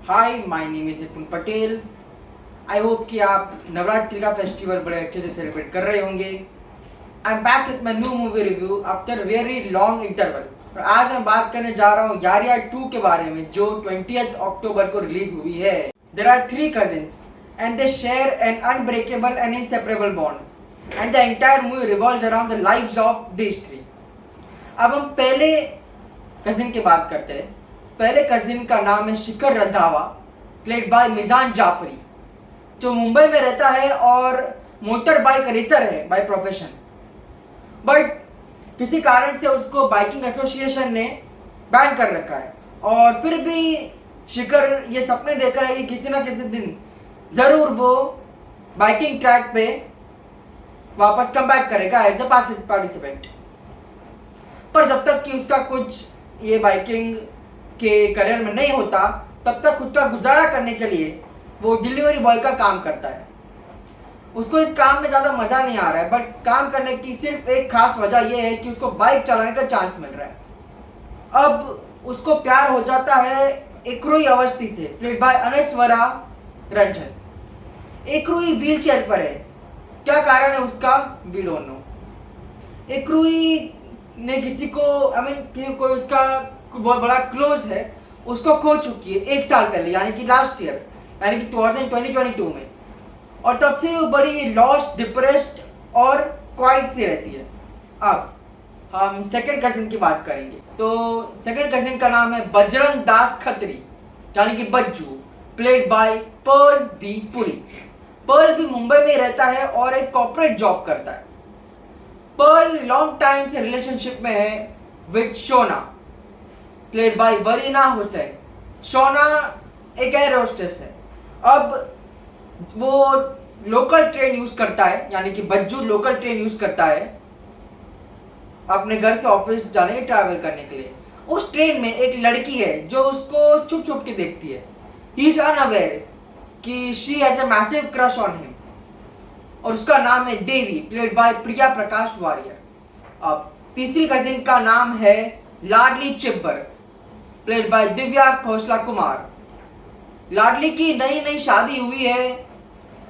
Hi my name is निपुण Patel. I hope कि आप नवरात्रि का फेस्टिवल बड़े अच्छे से सेलिब्रेट कर रहे होंगे। I am back with my new movie review after very long interval. और आज मैं बात करने जा रहा हूँ यारिया 2 के बारे में, जो 20 अक्टूबर को रिलीज हुई है। There are 3 cousins and they share an unbreakable and inseparable bond and the entire movie revolves around the lives of these three। अब हम पहले कजिन की बात करते हैं। पहले कजिन का नाम है शिखर रंधावा, प्लेड बाय मिजान जाफरी, जो मुंबई में रहता है और मोटर बाइक रेसर है बाय प्रोफेशन। बट किसी कारण से उसको बाइकिंग एसोसिएशन ने बैन कर रखा है, और फिर भी शिखर ये सपने देख रहा है कि किसी ना किसी दिन जरूर वो बाइकिंग ट्रैक पे वापस कम बैक करेगा एज अ पार्टिसिपेंट। पर जब तक कि उसका कुछ ये बाइकिंग के करियर में नहीं होता, तब तक खुद का गुजारा करने के लिए वो डिलीवरी बॉय का काम करता है। उसको इस काम में ज़्यादा मज़ा नहीं आ रहा है, बट काम करने की सिर्फ एक खास वजह यह है कि उसको बाइक चलाने का चांस मिल रहा है। अब उसको प्यार हो जाता है एकरुई अवस्थी से, played by Anaswara Rajan. Ekrui wheelchair पर है। क्या कारण है उसका, वी डोंट नो। एकरुई ने किसी को कोई उसका बहुत बड़ा क्लोज है, उसको खो चुकी है 1 साल पहले, यानी कि लास्ट ईयर, यानी कि 2022 में। और तब से वो बड़ी लॉस्ट, डिप्रेस्ड और क्वाइट सी रहती है। अब हम सेकंड कजिन की बात करेंगे। तो सेकंड कजिन का नाम है बजरंग दास खत्री, यानी कि Bajju, played by Perl V Puri. Pearl भी मुंबई में रहता है और एक कॉर्पोरेट जॉब करता है। पर्ल लॉन्ग टाइम से रिलेशनशिप में है with Shona, played by Varina Hussain. Shona एक एयर होस्टेस है। अब वो लोकल ट्रेन यूज करता है, यानी कि बज्जू लोकल ट्रेन यूज करता है अपने घर से ऑफिस जाने के, ट्रैवल करने के लिए। उस ट्रेन में एक लड़की है जो उसको छुप छुप के देखती है। ही इज अनअवेयर कि she has a massive crush on him, और उसका नाम है देवी, प्लेड बाय प्रिया प्रकाश वारियर। अब तीसरी कजिन का नाम है लाडली चिब्बर, प्लेड बाय दिव्या खोसला कुमार। लाडली की नई नई शादी हुई है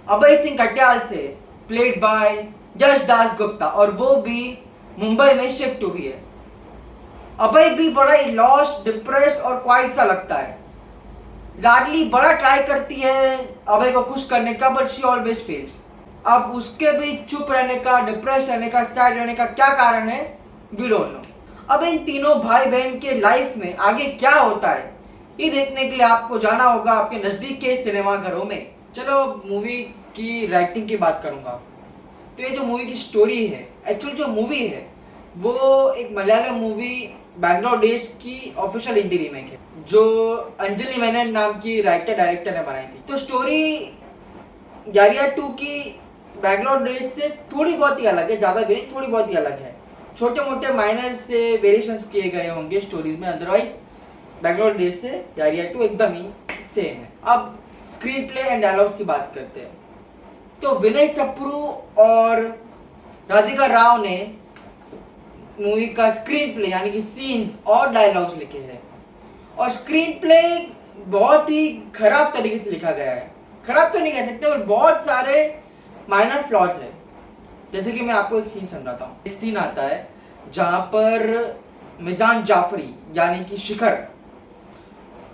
अभय सिंह कट्याल से, प्लेड बाय यश दास गुप्ता, और वो भी मुंबई में शिफ्ट हुई है। अभय भी बड़ा ही लॉस्ट, डिप्रेस और क्वाइट सा लगता है। लाडली बड़ा ट्राई करती है अभय को खुश करने का, बट शी ऑलवेज फेल्स। अब उसके भी चुप रहने का, डिप्रेस रहने का, सैड रहने का क्या कारण है, वी डोंट नो। अब इन तीनों भाई बहन के लाइफ में आगे क्या होता है, ये देखने के लिए आपको जाना होगा आपके नजदीक के सिनेमा घरों में। चलो मूवी की राइटिंग की बात करूंगा। तो ये जो मूवी की स्टोरी है, एक्चुअल जो मूवी है वो एक मलयालम मूवी बैंगलोर डेज की ऑफिशियल हिंदी रीमेक है, जो अंजलि मेनन नाम की राइटर डायरेक्टर ने बनाई थी। तो स्टोरी यारिया 2 की बैंगलोर डेज से थोड़ी बहुत ही अलग है, ज़्यादा भी नहीं, थोड़ी बहुत ही अलग है। छोटे मोटे माइनर से वेरिएशंस किए गए होंगे स्टोरीज में, अदरवाइज बैंगलोर डेज से यारिया 2 एकदम ही सेम है। अब स्क्रीन प्ले एंड डायलॉग्स की बात करते हैं। तो विनय सप्रू और राधिका राव ने मूवी का स्क्रीन प्ले, यानी कि सीन्स और डायलॉग्स लिखे हैं। और स्क्रीन प्ले बहुत ही खराब तरीके से लिखा गया है। खराब तो नहीं कह सकते, पर बहुत सारे माइनर फ्लॉज है। जैसे कि मैं आपको एक सीन समझाता हूँ। एक सीन आता है जहाँ पर मिजान जाफरी, यानी कि शिखर,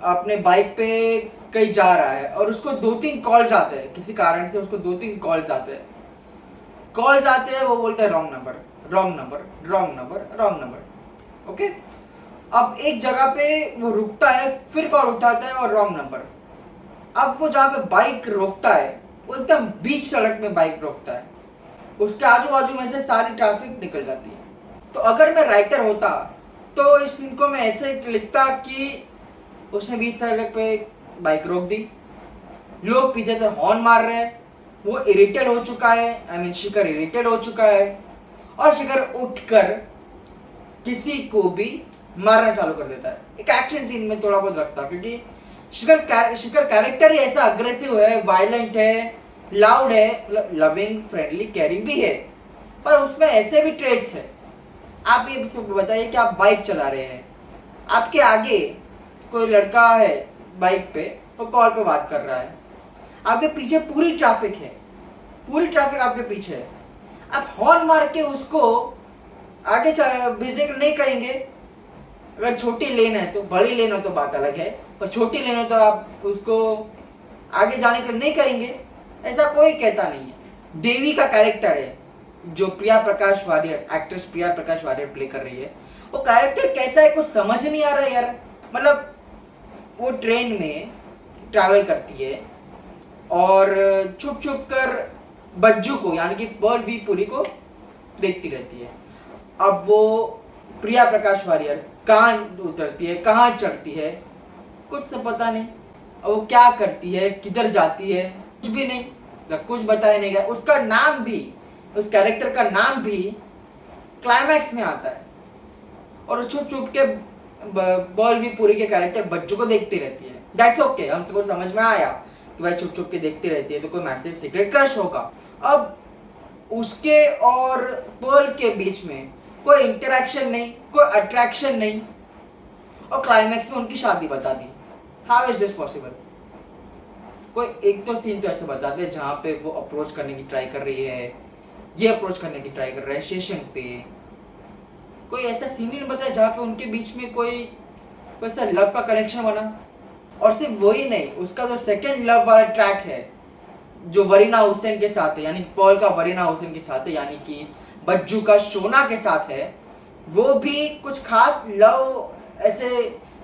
अपने बाइक पे कहीं जा रहा है और उसको 2-3 कॉल्स आते हैं। किसी कारण से उसको 2-3 कॉल्स आते हैं। वो बोलता है wrong number, wrong number, wrong number, wrong number. Okay. अब एक जगह पे वो रुकता है, फिर कॉल उठाता है और रॉन्ग नंबर। अब वो जहाँ पे बाइक रोकता है, वो एकदम बीच सड़क में बाइक रोकता है। उसके आजू बाजू में से सारी ट्रैफिक निकल जाती है। तो अगर मैं राइटर होता तो इस सीन को मैं ऐसे लिखता कि उसने बीच सड़क पे बाइक रोक दी, लोग पीछे से हॉर्न मार रहे हैं, वो इरिटेट हो चुका है, शिखर इरिटेट हो चुका है, और शिखर उठकर किसी को भी मारना चालू कर देता है। एक एक्शन सीन में थोड़ा बहुत रखता, क्योंकि शिखर कैरेक्टर ही ऐसा अग्रेसिव है, वायलेंट है, लाउड है, लविंग, फ्रेंडली, केयरिंग भी है, पर उसमें ऐसे भी ट्रेड्स है। आप ये बताइए कि आप बाइक चला रहे हैं, आपके आगे कोई लड़का है बाइक पे, वो कॉल पे बात कर रहा है, आपके पीछे पूरी ट्रैफिक है, पूरी ट्रैफिक आपके पीछे है, आप हॉर्न मार के उसको आगे भेजने के नहीं कहेंगे। अगर छोटी लेन है तो, बड़ी लेन हो तो बात अलग है, पर छोटी लेन हो तो आप उसको आगे जाने के नहीं कहेंगे, ऐसा कोई कहता नहीं है। देवी का कैरेक्टर है जो प्रिया Prakash warrior, actress Priya Prakash warrior play कर रही है, वो कैरेक्टर कैसा है कुछ समझ नहीं आ रहा है यार। मतलब वो ट्रेन में ट्रैवल करती है और छुप छुप कर बज्जू को यानी कि पर्ल वी पुरी को देखती रहती है। अब वो प्रिया प्रकाश वारियर कहाँ उतरती है, कहाँ चढ़ती है, कुछ से पता नहीं, और वो क्या करती है, किधर जाती है, कुछ भी नहीं, कुछ बताया नहीं गया। उसका नाम भी, उस कैरेक्टर का नाम भी क्लाइमैक्स में आता है, और छुप छुप के पर्ल वी पुरी के कैरेक्टर बच्चों को देखती रहती है। दैट्स ओके, हम सबको समझ में आया कि भाई छुप छुप के देखती रहती है तो कोई मैसेज सीक्रेट क्रश होगा। अब उसके और पर्ल के बीच में कोई इंटरेक्शन नहीं, कोई अट्रैक्शन नहीं, और क्लाइमैक्स में उनकी शादी बता दी। How is this possible? कोई एक तो सीन तो ऐसे बताते हैं जहाँ पे वो अप्रोच करने की ट्राई कर रही है, ये अप्रोच करने की ट्राई कर रहा है स्टेशन पे, कोई ऐसा सीन नहीं बताया जहाँ पे उनके बीच में कोई ऐसा लव का कनेक्शन बना। और सिर्फ वही नहीं, उसका जो सेकंड लव वाला ट्रैक है जो वरीना हुसैन के साथ है, यानी पर्ल का वरीना हुसैन के साथ है, यानी कि बज्जू का शोना के साथ है, वो भी कुछ खास लव ऐसे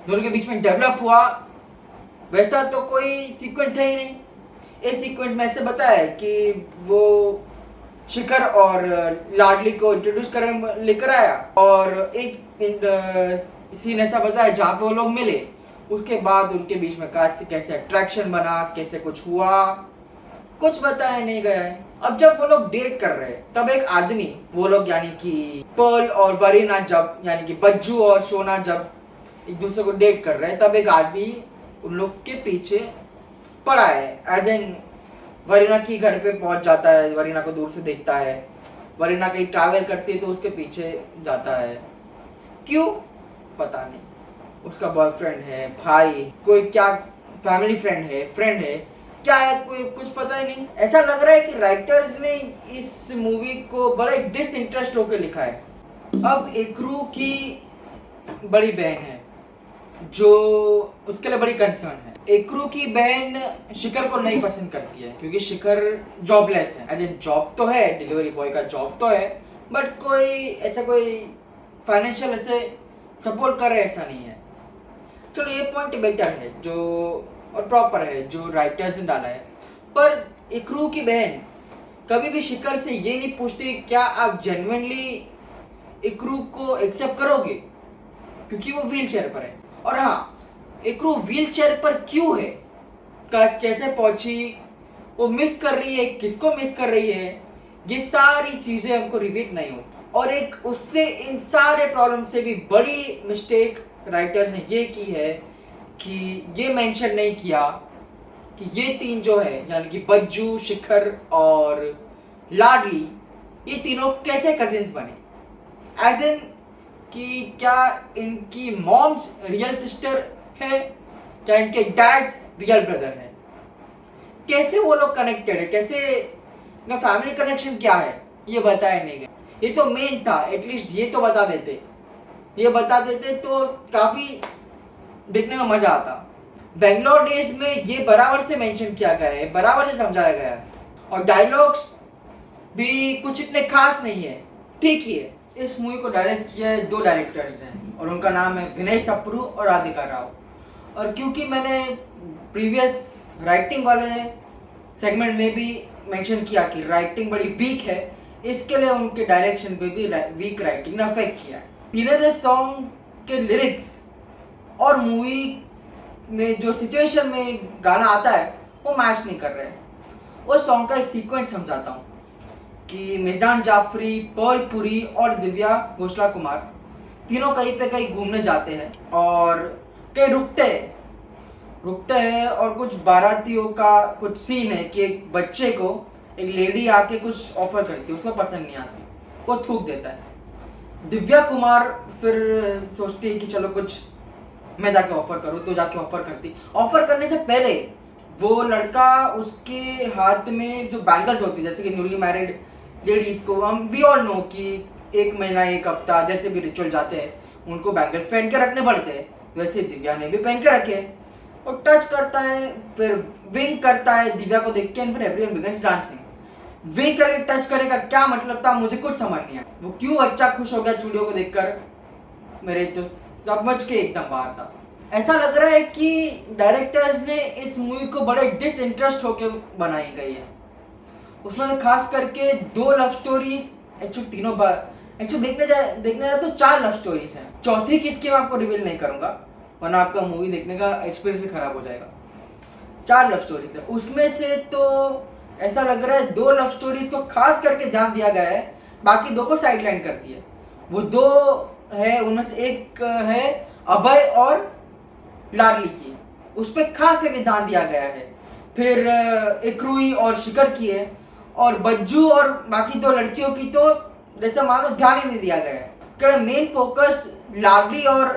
दोनों के बीच में डेवलप हुआ वैसा तो कोई सीक्वेंस है ही नहीं। इस सीक्वेंस में ऐसे बताया है कि वो शिखर और लाडली को इंट्रोड्यूस कर लेकर आया, और एक सीन ऐसा बताया जहाँ पे वो लोग मिले, उसके बाद उनके बीच में कैसे अट्रैक्शन बना, कैसे कुछ हुआ, कुछ बताया नहीं गया है। अब जब वो लोग डेट कर रहे हैं तब एक आदमी, वो लोग यानी कि पर्ल और वरीना जब, यानी कि बज्जू और शोना जब एक दूसरे को डेट कर रहे हैं, तब एक आदमी उन लोग के पीछे पड़ा है, एज एन वरीना की घर पे पहुंच जाता है, वरीना को दूर से देखता है, वरीना कहीं ट्रैवल करती है तो उसके पीछे जाता है। क्यों पता नहीं, उसका बॉयफ्रेंड है, भाई, कोई क्या फैमिली फ्रेंड है, क्या है, कोई कुछ पता ही नहीं। ऐसा लग रहा है कि राइटर्स ने इस मूवी को बड़ा डिसइंटरेस्ट होकर लिखा है। अब एकरू की बड़ी बहन है जो उसके लिए बड़ी कंसर्न है। एकरू की बहन शिखर को नहीं पसंद करती है क्योंकि शिखर जॉबलेस है। एज ए जॉब तो है, डिलीवरी बॉय का जॉब तो है, बट कोई फाइनेंशियल ऐसे सपोर्ट कर रहे ऐसा नहीं है। चलो ये पॉइंट बेटर है जो और प्रॉपर है जो राइटर्स ने डाला है, पर एकरू की बहन कभी भी शिखर से ये नहीं पूछती क्या आप जेन्युइनली एकरू को एक्सेप्ट करोगे, क्योंकि वो व्हील चेयर पर है। और हाँ, एकरू व्हील चेयर पर क्यों है, कैसे पहुंची, वो मिस कर रही है, किसको मिस कर रही है, ये सारी चीजें हमको रिपीट नहीं होती। और एक उससे इन सारे प्रॉब्लम से भी बड़ी मिस्टेक राइटर्स ने ये की है कि ये मेंशन नहीं किया कि ये तीन जो है यानी कि बज्जू, शिखर और लाडली, ये तीनों कैसे कजिन्स बने, एज इन कि क्या इनकी मॉम्स रियल सिस्टर है, क्या इनके डैड्स रियल ब्रदर है, कैसे वो लोग कनेक्टेड है, कैसे इनका फैमिली कनेक्शन क्या है, ये बताया नहीं गया। ये तो मेन था, एटलीस्ट ये तो बता देते तो काफी देखने में मजा आता। बेंगलोर डेज में ये बराबर से मेंशन किया गया है, बराबर से समझाया गया है, और डायलॉग्स भी कुछ इतने खास नहीं है, ठीक ही है। इस मूवी को डायरेक्ट किया है दो डायरेक्टर्स हैं और उनका नाम है विनय सप्रू और राधिका राव। और क्योंकि मैंने प्रीवियस राइटिंग वाले सेगमेंट में भी मेंशन किया कि राइटिंग बड़ी वीक है, इसके लिए उनके डायरेक्शन पे भी वीक राइटिंग ने अफेक्ट किया है। पीने द सॉन्ग के लिरिक्स और मूवी में जो सिचुएशन में गाना आता है वो मैच नहीं कर रहे हैं। उस सॉन्ग का एक सीक्वेंस समझाता हूँ कि मिजान जाफरी, पर्ल पुरी और दिव्या घोषला कुमार तीनों कहीं पे कहीं घूमने जाते हैं और कहीं रुकते हैं और कुछ बारातियों का कुछ सीन है कि एक बच्चे को एक लेडी आके कुछ ऑफर करती है, उसको पसंद नहीं आती, वो थूक देता है। दिव्या कुमार फिर सोचती है कि चलो कुछ मैं जाके ऑफर करूँ, तो जाके ऑफर करती। ऑफर करने से पहले वो लड़का उसके हाथ में जो बैंगल्स होती है, जैसे कि न्यूली मैरिड लेडीज को हम वी ऑल नो कि 1 महीना 1 हफ्ता जैसे भी रिचुअल जाते हैं उनको बैंगल्स पहन के रखने पड़ते हैं, वैसे दिव्या ने भी पहन के रखे। और टच करता है, फिर विंक करता है दिव्या को देख के, एंड फिर एवरीवन बिगिंस डांसिंग। विंक करके टच करने का क्या मतलब था मुझे कुछ समझ नहीं आया। वो क्यों अच्छा खुश हो गया चूड़ियों को देखकर, मेरे तो समझ के एकदम बाहर था। ऐसा लग रहा है कि डायरेक्टर्स ने इस मूवी को बड़े डिसइंटरेस्ट होकर बनाई गई है। उसमें खास करके 2 लव स्टोरीज, एक्चुअली तीनों बार एक्चुअली देखने जाए तो 4 लव स्टोरीज हैं। चौथी किसकी मैं आपको रिवील नहीं करूंगा, वरना आपका मूवी देखने का एक्सपीरियंस ही खराब हो जाएगा। 4 लव स्टोरीज है, उसमें से तो ऐसा लग रहा है 2 लव स्टोरीज को खास करके ध्यान दिया गया है, बाकी 2 को साइडलाइन कर दिया। वो 2 है, उनमें से एक है अभय और लाडली की, उस पर खास करके ध्यान दिया गया है। फिर इक्रूई और शिखर की है, और बज्जू और बाकी 2 लड़कियों की तो जैसे मानो ध्यान ही नहीं दिया गया है। मेन फोकस लाडली और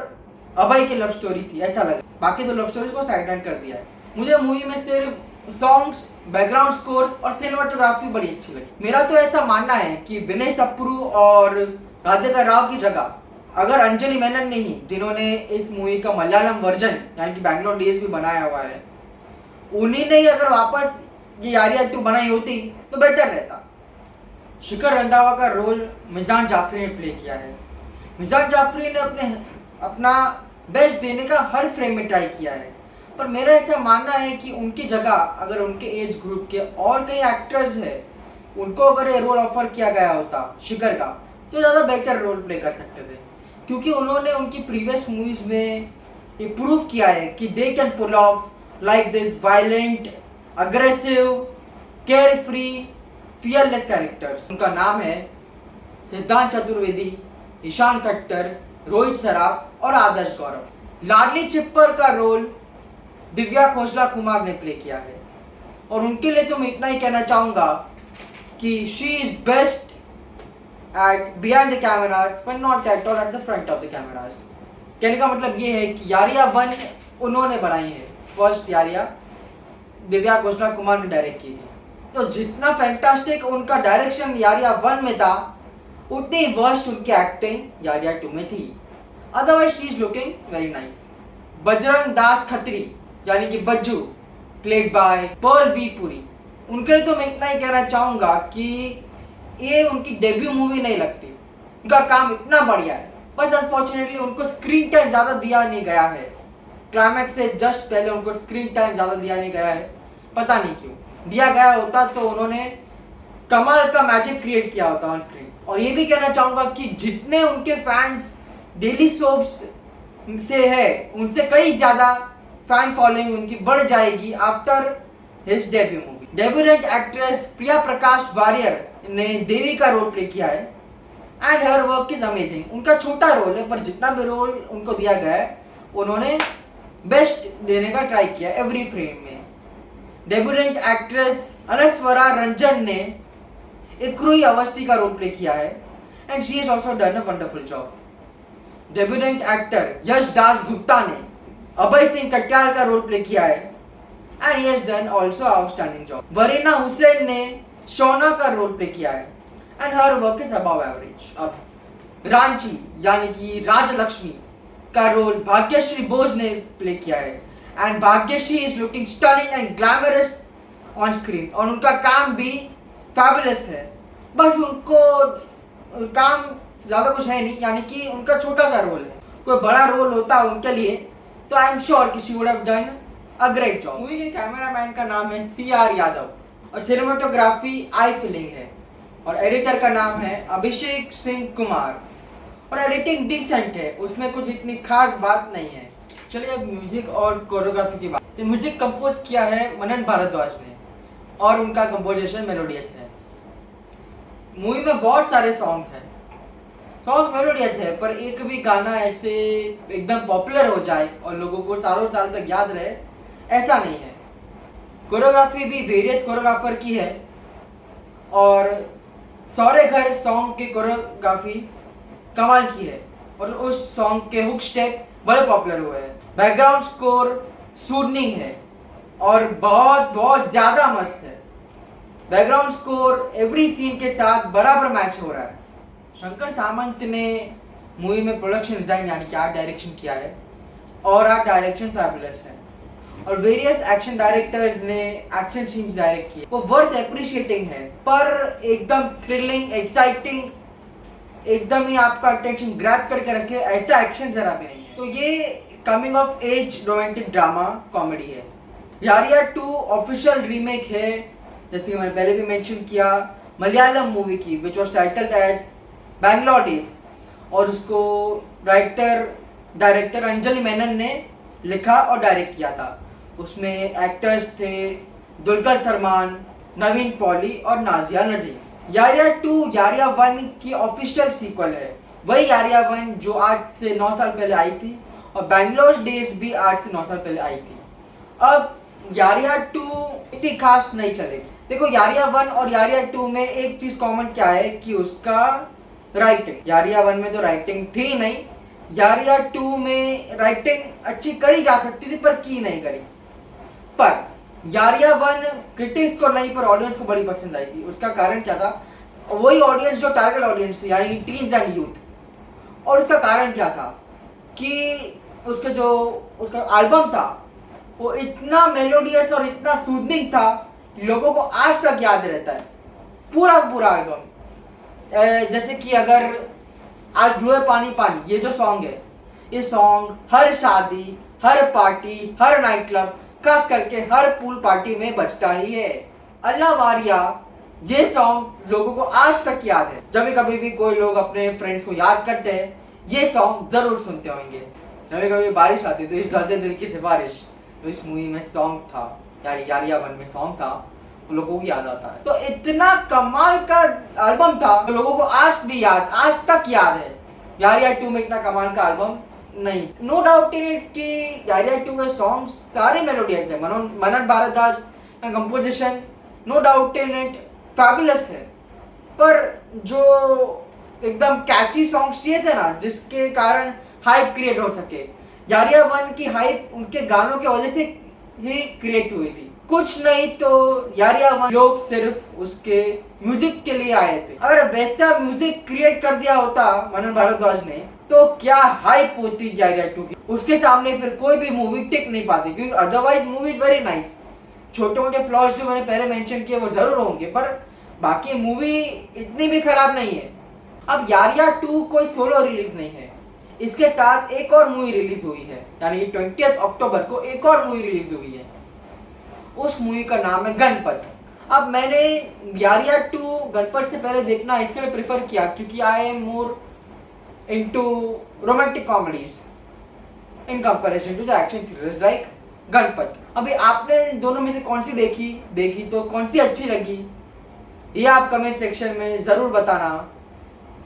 अभय की लव स्टोरी थी ऐसा लगा, बाकी 2 लव स्टोरीज को साइडलाइन कर दिया है। मुझे मूवी में सिर्फ सॉन्ग्स, बैकग्राउंड स्कोर और सिनेमाटोग्राफी बड़ी अच्छी लगी। मेरा तो ऐसा मानना है कि विनय सप्रू और राधिका राव की जगह अगर अंजलि मेनन नहीं, जिन्होंने इस मूवी का मलयालम वर्जन यानी कि बैंगलोर डेज भी बनाया हुआ है, उन्हीं ने अगर वापस ये यारिया 2 बनाई होती तो बेटर रहता। शिखर रंधावा का रोल मिजान जाफरी ने प्ले किया है। मिजान जाफरी ने अपना बेस्ट देने का हर फ्रेम में ट्राई किया है, पर मेरा ऐसा मानना है कि उनकी जगह अगर उनके एज ग्रुप के और कई एक्टर्स हैं, उनको अगर ये रोल ऑफर किया गया होता शिखर का, तो ज़्यादा बेहतर रोल प्ले कर सकते थे। क्योंकि उन्होंने उनकी प्रीवियस मूवीज में ये प्रूव किया है कि they can pull off like this violent, aggressive, care free, fearless characters. उनका नाम है सिद्धांत चतुर्वेदी, ईशान खट्टर, रोहित सराफ और आदर्श गौरव। लाडली चिप्पर का रोल दिव्या खोसला कुमार ने प्ले किया है, और उनके लिए तो मैं इतना ही कहना चाहूँगा कि she is best at behind the cameras but not at all at the front of the cameras। कहने का मतलब ये है कि यारिया 1 उन्होंने बनाई है, फर्स्ट यारिया दिव्या खोसला कुमार ने डायरेक्ट की थी, तो जितना फैंटास्टिक उनका डायरेक्शन यारिया 1 में था, उतनी वर्स्ट उनकी एक्टिंग यारिया 2 में थी। Otherwise she is looking very nice. Bajrang Das Khatri यानी कि Bajju, played by Perl V Puri, उनके लिए तो मैं इतना ही कहना चाहूँगा कि ये उनकी डेब्यू मूवी नहीं लगती। उनका काम इतना बढ़िया है, बस अनफॉर्चुनेटली उनको स्क्रीन टाइम ज़्यादा दिया नहीं गया है। क्लाइमैक्स से जस्ट पहले उनको स्क्रीन टाइम ज़्यादा दिया नहीं गया है, पता नहीं क्यों। दिया गया होता तो उन्होंने कमाल का मैजिक क्रिएट किया होता ऑन स्क्रीन। और ये भी कहना चाहूँगा कि जितने उनके फैंस डेली सोप्स से है, उनसे कई ज़्यादा फैन फॉलोइंग उनकी बढ़ जाएगी after his debut movie. Debutante actress Priya Prakash Varrier ने देवी का रोल प्ले किया है, and her work is amazing. उनका छोटा रोल है, पर जितना भी रोल उनको दिया गया है उन्होंने बेस्ट देने का ट्राई किया एवरी फ्रेम में। डेब्यूटेंट एक्ट्रेस अनस्वरा रंजन ने इक्रूई अवस्थी का रोल प्ले किया है, and she has also done a wonderful job. Debutante actor Yash Das Gupta ने अभय सिंह कट्याल का रोल प्ले किया है, and he has done also outstanding job। Varina Hussain ने शोना का रोल प्ले किया है, and her work is above average। अब रांची यानी कि राजलक्ष्मी का रोल भाग्यश्री बोझ ने प्ले किया है, and Bhagyashree is looking stunning and glamorous on screen, और उनका काम भी fabulous है। बस उनको काम ज़्यादा कुछ है नहीं, यानी कि उनका छोटा सा रोल है। कोई बड़ा रोल होता उनके लिए तो आई एम श्योर कि she would have done a great job. Movie के कैमरामैन का नाम है CR यादव, और सिनेमाटोग्राफी आई फीलिंग है, और एडिटर का नाम है अभिषेक सिंह कुमार, और एडिटिंग डिसेंट है, उसमें कुछ इतनी खास बात नहीं है। चलिए अब म्यूजिक और कोरियोग्राफी की बात। तो म्यूजिक कंपोज किया है मनन भारद्वाज ने, और उनका कंपोजिशन मेलोडियस है। मूवी में बहुत सारे सॉन्ग्स हैं, सॉन्ग्स मेलोडियस है, पर एक भी गाना ऐसे एकदम पॉपुलर हो जाए और लोगों को सालों साल तक याद रहे ऐसा नहीं है। कोरियोग्राफी भी वेरियस कोरियोग्राफर की है, और सौरे घर सॉन्ग की कोरियोग्राफी कमाल की है, और उस सॉन्ग के हुक स्टेप बड़े पॉपुलर हुए हैं। बैकग्राउंड स्कोर सूदनिंग है और बहुत बहुत ज्यादा मस्त है। बैकग्राउंड स्कोर एवरी सीन के साथ बराबर मैच हो रहा है। शंकर सामंत ने मूवी में प्रोडक्शन डिजाइन यानी कि आर्ट डायरेक्शन किया है और आर्ट डायरेक्शन फैबुलस है और वेरियस एक्शन डायरेक्टर्स ने एक्शन सीन्स डायरेक्ट किए, वो वर्थ एप्रिशिएटिंग है। पर एकदम थ्रिलिंग, एक्साइटिंग, एकदम ही आपका अटेंशन ग्रैब करके रखे ऐसा एक्शन जरा भी नहीं है। तो ये coming of age romantic drama comedy है। यारिया 2 ऑफिशियल रीमेक है, जैसे कि मैंने पहले भी मेंशन किया, मलयालम मूवी की which was titled as Bangalore Days, और उसको राइटर डायरेक्टर अंजलि मेनन ने लिखा और डायरेक्ट किया था। उसमें एक्टर्स थे दुलकर सलमान, नवीन पॉली और नाजिया नजीम। यारिया 2 यारिया 1 की ऑफिशियल सीक्वल है, वही यारिया 1 जो आज से 9 साल पहले आई थी, और बैंगलोर डेज भी 8 से 9 साल पहले आई थी। अब यारिया 2 इतनी खास नहीं चलेगी। देखो, यारिया 1 और यारिया 2 में एक चीज कॉमन क्या है कि उसका राइटिंग। यारिया 1 में तो राइटिंग थी नहीं, यारिया 2 में राइटिंग अच्छी करी जा सकती थी पर की नहीं करी। पर यारिया 1 क्रिटिक्स को नहीं पर ऑडियंस को बड़ी पसंद आई थी। उसका कारण क्या था? वही ऑडियंस जो टारगेट ऑडियंस थी, यानी टीन्स एंड यूथ। और उसका कारण क्या था कि उसका एल्बम था वो इतना मेलोडियस और इतना सूदनिंग था कि लोगों को आज तक याद रहता है पूरा एल्बम। जैसे कि अगर आज ब्लू है पानी पानी, ये जो सॉन्ग है, ये सॉन्ग हर शादी, हर पार्टी, हर नाइट क्लब, खास करके हर पूल पार्टी में बजता ही है। अल्लाह वारिया, ये सॉन्ग लोगों को आज तक याद है। जब कभी भी कोई लोग अपने फ्रेंड्स को याद करते हैं, ये सॉन्ग जरूर सुनते होंगे। जब कभी बारिश आती तो इस दर्द दिल की सिफारिश, तो इस मूवी में सॉन्ग था, यानी यारिया 1 में सॉन्ग था, लोगों को याद आता है। तो इतना कमाल का एल्बम था, तो लोगों को आज तक याद है। यारिया 2 में इतना कमाल का एल्बम नहीं। नो डाउट इन इट कि यारिया 2 के सॉन्ग्स सारे मेलोडियस है। मनन भारद्वाज का composition no doubt in it fabulous है, पर जो एकदम कैची सॉन्ग्स चाहिए थे ना, जिसके कारण हाइप क्रिएट हो सके, यारिया 1 की हाइप उनके गानों की वजह से ही क्रिएट हुई थी। कुछ नहीं तो यारिया 1 लोग सिर्फ उसके म्यूजिक के लिए आए थे। अगर वैसा म्यूजिक क्रिएट कर दिया होता मनन भारद्वाज ने, तो क्या हाइप होती यारिया 2 की। उसके सामने फिर कोई भी मूवी टिक नहीं पाती, क्योंकि otherwise movie is very nice. छोटे मोटे फ्लॉज जो मैंने पहले मेंशन किए वो जरूर होंगे, पर बाकी मूवी इतनी भी खराब नहीं है। अब यारिया 2 कोई सोलो रिलीज नहीं है, इसके साथ एक और मूवी रिलीज हुई है, यानी 20 अक्टूबर को एक और मूवी रिलीज हुई है। उस मूवी का नाम है गणपत। अब मैंने यारिया 2 गणपत से पहले देखना इसके लिए प्रेफर किया क्योंकि I am more into romantic comedies in comparison to the action thrillers like Ganapath. अभी आपने दोनों में से कौन सी देखी तो कौन सी अच्छी लगी, ये आप कमेंट सेक्शन में जरूर बताना।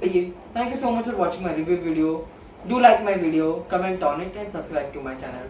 Thank you so much for watching my review video. Do like my video, comment on it and subscribe to my channel.